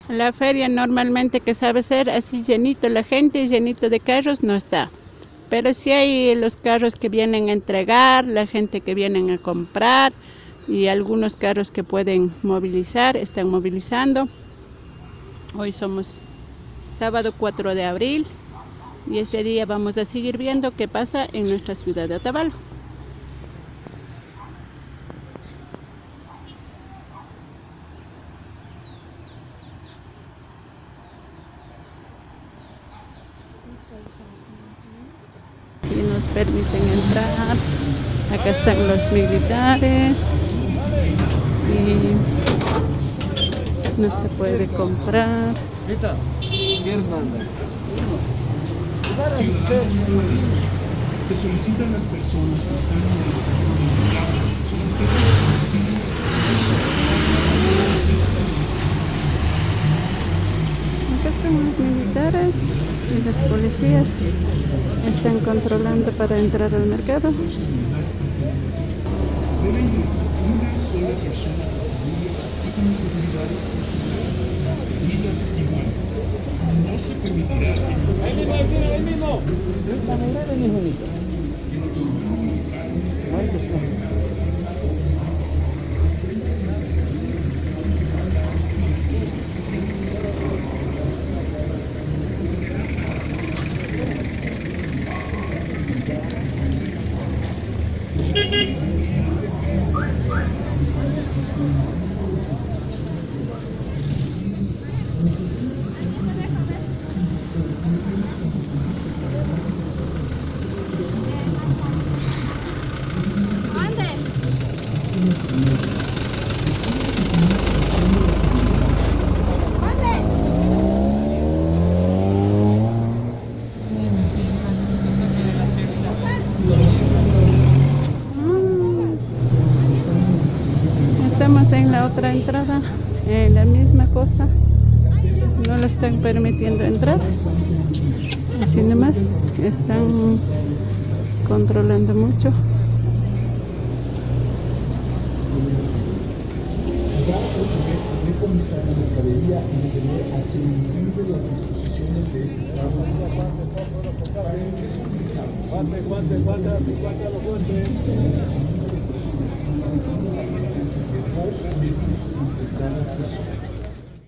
La feria normalmente que sabe ser así llenito la gente, llenito de carros, no está. Pero sí hay los carros que vienen a entregar, la gente que vienen a comprar y algunos carros que pueden movilizar, están movilizando. Hoy somos sábado 4 de abril y este día vamos a seguir viendo qué pasa en nuestra ciudad de Otavalo. Si nos permiten entrar, acá están los militares y no se puede comprar. Se solicitan las personas que están en el estado de inmunidad, Acá están los militares y los policías están controlando para entrar al mercado. Debe ingresar una sola persona por familia y con las autoridades consideradas medidas iguales. No se permitirá el caso de personas Estamos en la otra entrada, la misma cosa, no lo están permitiendo entrar, así nomás, están controlando mucho.